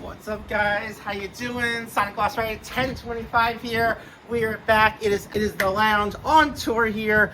What's up, guys? How you doing? Sonic Lost Right 1025 here. We are back. It is the lounge on tour here.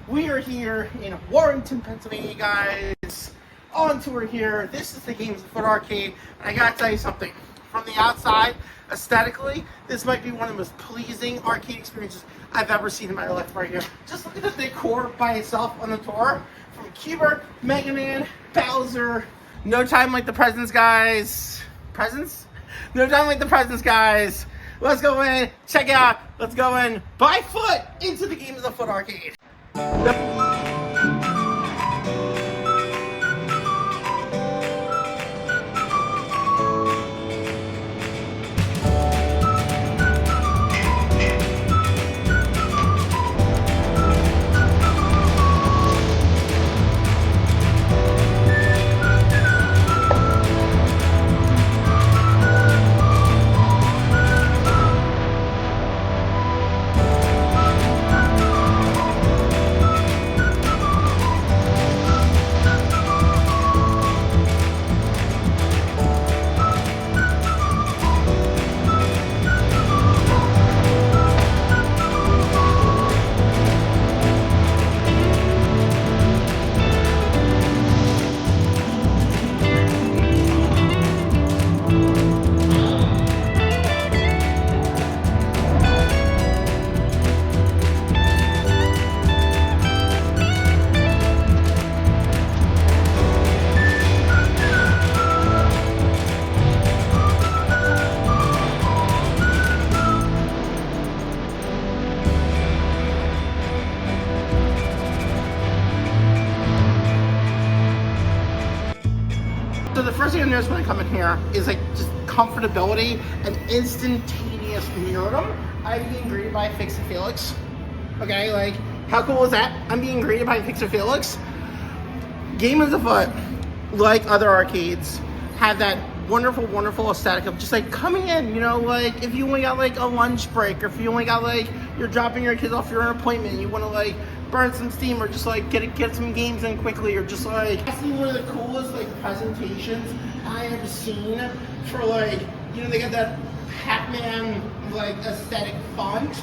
We are here in Warrenton, Pennsylvania, guys. On tour here. This is the Games Afoot arcade. And I gotta tell you something. From the outside, aesthetically, this might be one of the most pleasing arcade experiences I've ever seen in my life right here. Just look at the decor by itself on the tour. From Cuber, Mega Man, Bowser, No Time Like the Presents, guys. Presents? No Time Like the Presents, guys. Let's go in, check it out. Let's go in by foot into the Games Afoot arcade. So the first thing I notice when I come in here is like just comfortability and instantaneous nerdom. I'm being greeted by Fix It Felix. Okay, like how cool is that? I'm being greeted by Fix It Felix. Games Afoot, like other arcades, have that wonderful, wonderful aesthetic of just like coming in, you know, like if you only got like a lunch break, or if you only got like you're dropping your kids off for an appointment and you want to like burn some steam, or just like get some games in quickly, or just like that's one of the coolest like presentations I have seen for like, you know, they got that Pac-Man like aesthetic font,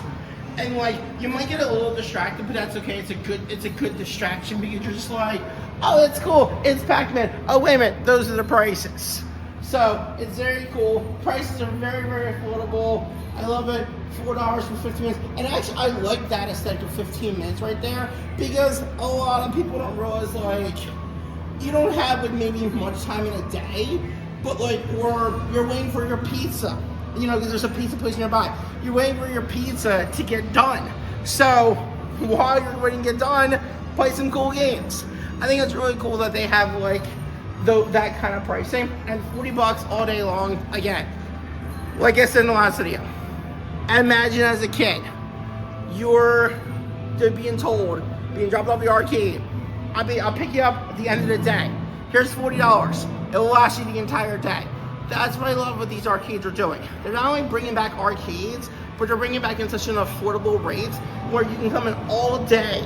and like you might get a little distracted, but that's okay. It's a good distraction because you're just like, oh, that's cool, it's Pac-Man. Oh, wait a minute, those are the prices. So it's very cool. Prices are very, very affordable. I love it. $4 for 15 minutes. And actually, I like that aesthetic of 15 minutes right there, because a lot of people don't realize, like, you don't have like maybe much time in a day, but like, or you're waiting for your pizza, you know, because there's a pizza place nearby. You're waiting for your pizza to get done. So while you're waiting to get done, play some cool games. I think it's really cool that they have like that kind of pricing, and $40 all day long. Again, like I said in the last video, imagine as a kid, you're being dropped off the arcade. I'll pick you up at the end of the day. Here's $40. It will last you the entire day. That's what I love what these arcades are doing. They're not only bringing back arcades, but they're bringing back in such an affordable rate where you can come in all day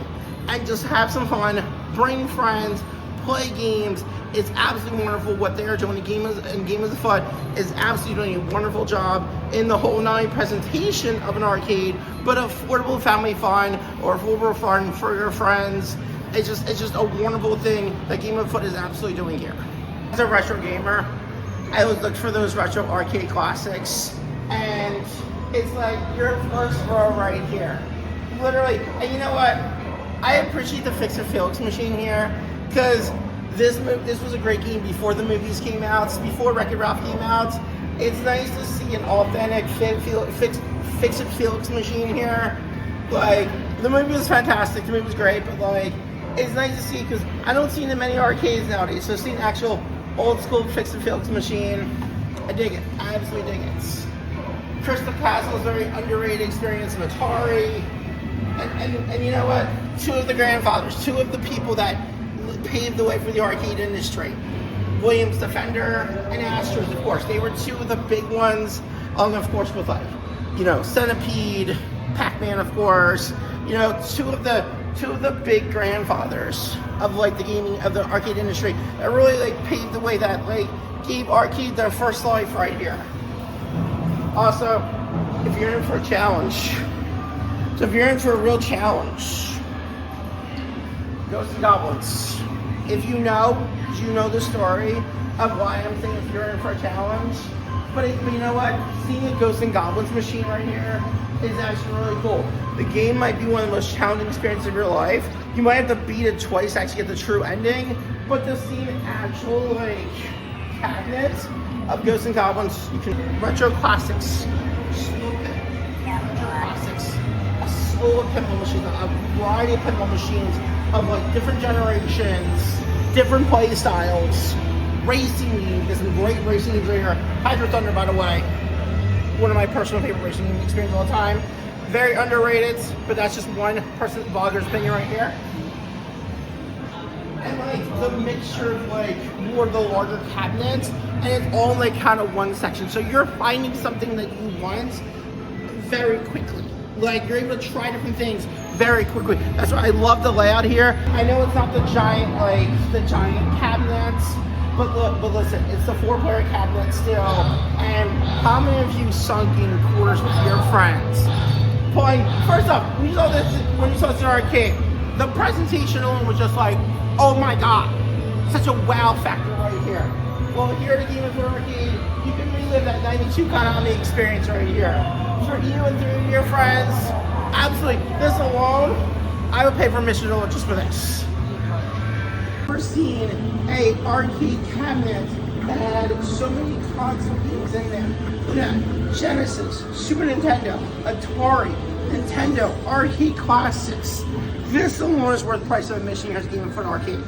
and just have some fun, bring friends, play games. It's absolutely wonderful what they are doing. Games Afoot is absolutely doing a wonderful job in the whole not only presentation of an arcade, but affordable family fun or affordable fun for your friends. It's just a wonderful thing that Games Afoot is absolutely doing here. As a retro gamer, I always look for those retro arcade classics, and it's like your first row right here, literally. And you know what? I appreciate the Fix It Felix machine here, because this was a great game before the movies came out, before Wreck-It Ralph came out. It's nice to see an authentic Fix It Felix machine here. Like, the movie was fantastic, the movie was great, but like, it's nice to see, because I don't see it in many arcades nowadays. So seeing an actual old school Fix It Felix machine, I dig it. I absolutely dig it. Crystal Castle is a very underrated experience in Atari. And you know what? Two of the grandfathers, two of the people that paved the way for the arcade industry. Williams Defender and Astros, of course. They were two of the big ones, along of course with like, you know, Centipede, Pac-Man, of course. You know, two of the big grandfathers of like the gaming, of the arcade industry, that really like paved the way, that like gave arcade their first life right here. Also, if you're in for a challenge, so if you're in for a real challenge, Ghosts and Goblins. If you know the story of why I'm saying if you're in for a challenge. But you know what? Seeing a Ghosts and Goblins machine right here is actually really cool. The game might be one of the most challenging experiences of your life. You might have to beat it twice to actually get the true ending. But to see an actual like cabinet of Ghosts and Goblins, you can retro classics, a slew of pinball machines, a variety of pinball machines of like different generations, different play styles. Racing games, there's some great racing games right here. Hydro Thunder, by the way, one of my personal favorite racing game experiences of all time. Very underrated, but that's just one person vlogger's opinion right here. And like the mixture of like more of the larger cabinets, and it's all like kind of one section. So you're finding something that you want very quickly. Like you're able to try different things very quickly. That's why I love the layout here. I know it's not the giant cabinets. But listen, it's the 4-player cabinet still, and how many of you sunk in quarters with your friends? Playing, first off, when you saw this in arcade, the presentation alone was just like, oh my god, such a wow factor right here. Well, here at the Game of Foot Arcade, you can relive that 92 Konami experience right here. For you and 3 of your friends, absolutely, this alone, I would pay for Mr. Dollar just for this. We're seeing a arcade cabinet that had so many console games in there. Yeah, Genesis, Super Nintendo, Atari, Nintendo, arcade classics. This alone is worth the price of admission here at Game of Foot Arcade.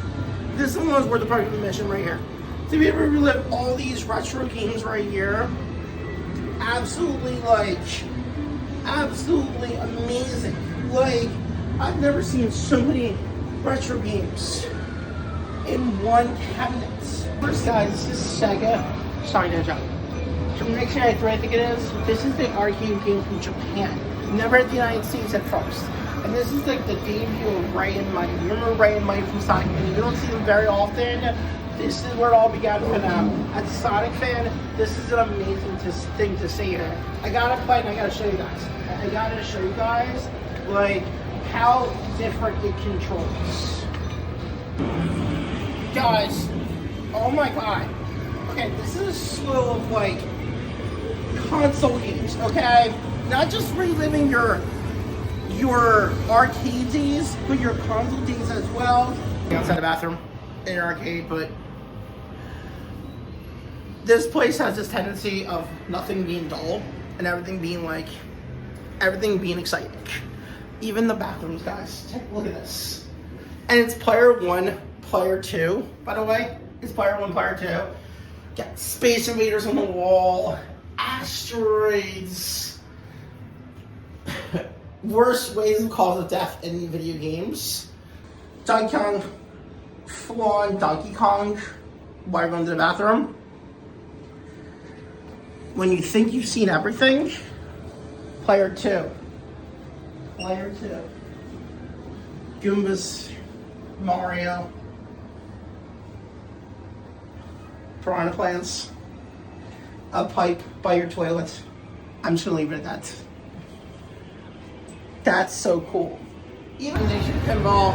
This alone is worth the price of admission right here. To be able to relive all these retro games right here, absolutely amazing. Like, I've never seen so many retro games in one cabinet. First guys, this is Sega Shine-Down. To make sure I think it is, this is the arcade game from Japan. Never at the United States at first. And this is like the debut of Ray and Mike. You remember Ray and Mike from Sonic Fan? You don't see them very often. This is where it all began for them. As a Sonic fan, this is an amazing thing to see here. I gotta play and I gotta show you guys. I gotta show you guys like how different it controls. Guys, oh my god. Okay, this is a slew of like console games, okay? Not just reliving your arcade days, but your console days as well. Outside the bathroom in an arcade, but this place has this tendency of nothing being dull and everything being exciting. Even the bathrooms, guys. Take a look at this. And it's player 1, player 2, by the way. It's player 1, player 2. Got Space Invaders on the wall, asteroids, worst ways of cause of death in video games. Donkey Kong, full-on Donkey Kong while you're going to the bathroom. When you think you've seen everything, player 2. Player 2. Goombas, Mario, piranha plants, a pipe by your toilet. I'm just gonna leave it at that. That's so cool. Even Nation Pinball,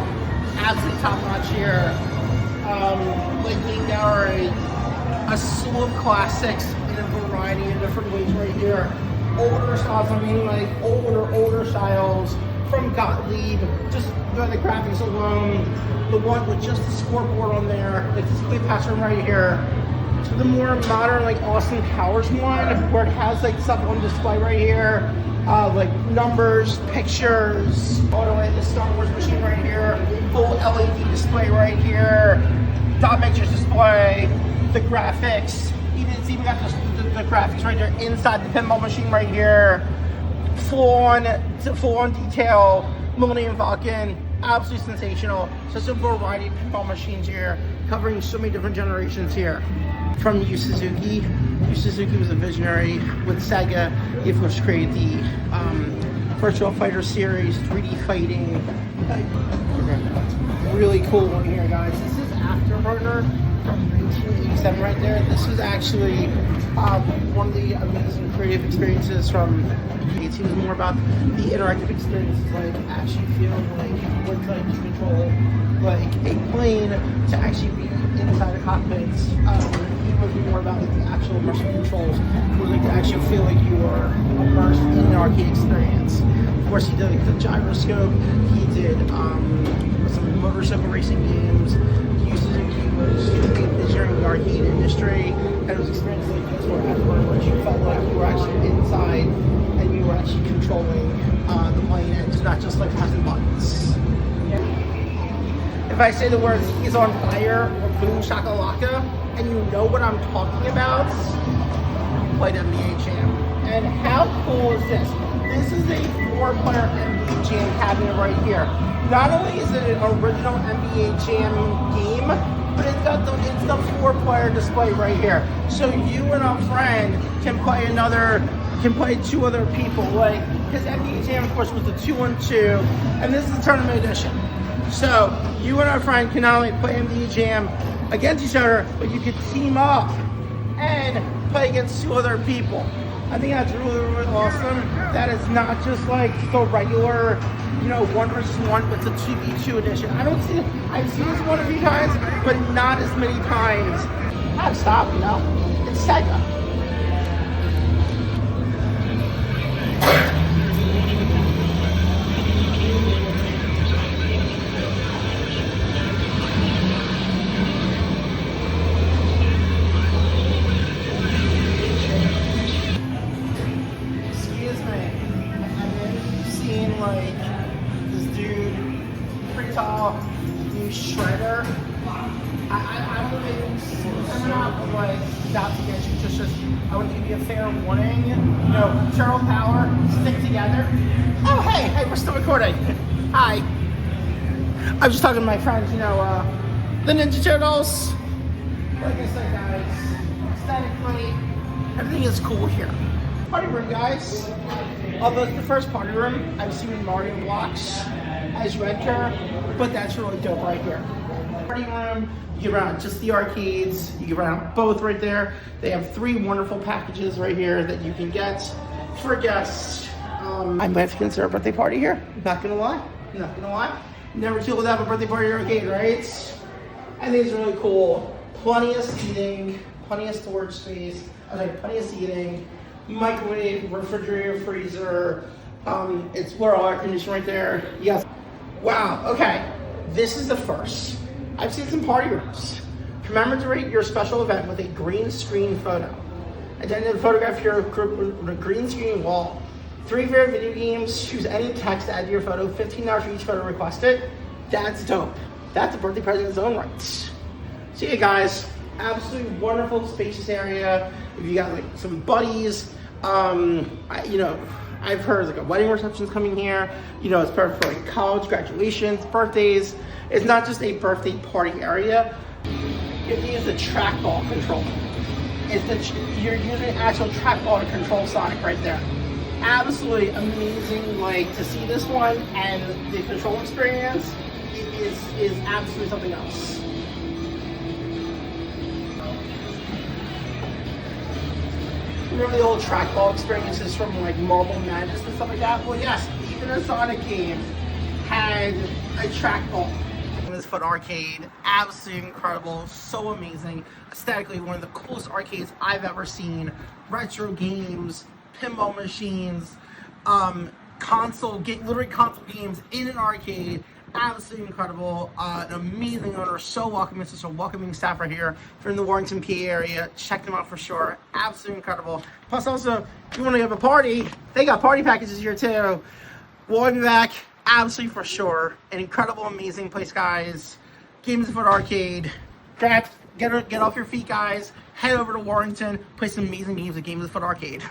absolutely top notch here. Like Game Gallery, a slew of classics in a variety of different ways right here. Older styles, I mean like older styles from Gottlieb, just the graphics alone, the one with just the scoreboard on there, like this play pattern right here, to the more modern like Austin Powers one, where it has like stuff on display right here, like numbers, pictures, all the way to the Star Wars machine right here, full LED display right here, dot matrix display, the graphics, it's even got the graphics right there inside the pinball machine right here, full on detail, Millennium Falcon, absolutely sensational. Such a variety of pinball machines here, covering so many different generations here. From Yu Suzuki. Yu Suzuki was a visionary with Sega. He of course created the Virtual Fighter series, 3D fighting. Really cool one here, guys. 7 right there. This was actually one of the amazing creative experiences from it was more about the interactive experiences, like actually feeling like what it's like to control like a plane, to actually be inside a cockpit. It was more about like the actual immersive controls, where like to actually feel like you are immersed in an arcade experience. Of course, he did like the gyroscope. He did some motorcycle racing games. He was engineering the arcade industry, and it was experiences like this where you felt like you were actually inside and you were actually controlling the plane, and it's not just like pressing buttons. If I say the words "he's on fire" or "boom shakalaka" and you know what I'm talking about, played NBA Jam. And how cool is this? This is a 4-player NBA Jam cabinet right here. Not only is it an original NBA Jam game, but it's got the 4-player display right here. So you and a friend can play two other people. Like, because NBA Jam, of course, was the 2-on-2, and this is the tournament edition. So you and our friend can not only play NBA Jam against each other, but you can team up and play against 2 other people. I think that's really, really awesome. That is not just like the regular, 1 versus 1, but the 2v2 edition. I've seen this one a few times, but not as many times. Gotta stop, It's Sega. Like this dude, pretty tall, new shredder. I would make not like not to get you, just I would give you a fair warning. Turtle power, stick together. Oh hey, we're still recording. Hi. I was just talking to my friends, the Ninja Turtles. Like I said, guys, aesthetically, everything is cool here. Party room, guys. Although it's the first party room I've seen in Mario blocks as you enter, but that's really dope right here. Party room, you get around just the arcades, you get around both right there. They have 3 wonderful packages right here that you can get for guests. I'm going to have to consider a birthday party here. Not gonna lie. Never too old to have a birthday party at arcade, right? I think it's really cool. Plenty of seating, plenty of storage space, plenty of seating. Microwave, refrigerator, freezer. It's where all air conditioning right there. Yes. Wow. Okay. This is the first. I've seen some party rooms. Commemorate your special event with a green screen photo. Identify photograph your group with a green screen wall. 3 favorite video games. Choose any text to add to your photo. 15 hours for each photo requested. That's dope. That's a birthday present in its own right. See you guys. Absolutely wonderful, spacious area. If you got like some buddies, I've heard like a wedding reception's coming here. It's perfect for like college graduations, birthdays. It's not just a birthday party area. You have to use the trackball control. You're using actual trackball to control Sonic right there. Absolutely amazing. Like to see this one and the control experience is absolutely something else. Remember the old trackball experiences from like Marble Madness and stuff like that? Well, yes, even a Sonic game had a trackball. This Foot Arcade, absolutely incredible, so amazing. Aesthetically, one of the coolest arcades I've ever seen. Retro games, pinball machines, literally console games in an arcade. Absolutely incredible. An amazing owner, so welcoming, such a welcoming staff right here. If you're in the Warrington, PA area, check them out for sure. Absolutely incredible. Plus also, if you want to have a party, they got party packages here too. We'll be back, absolutely for sure. An incredible, amazing place, guys. Games and Foot Arcade. Get off your feet, guys. Head over to Warrington, play some amazing games at Games and Foot Arcade.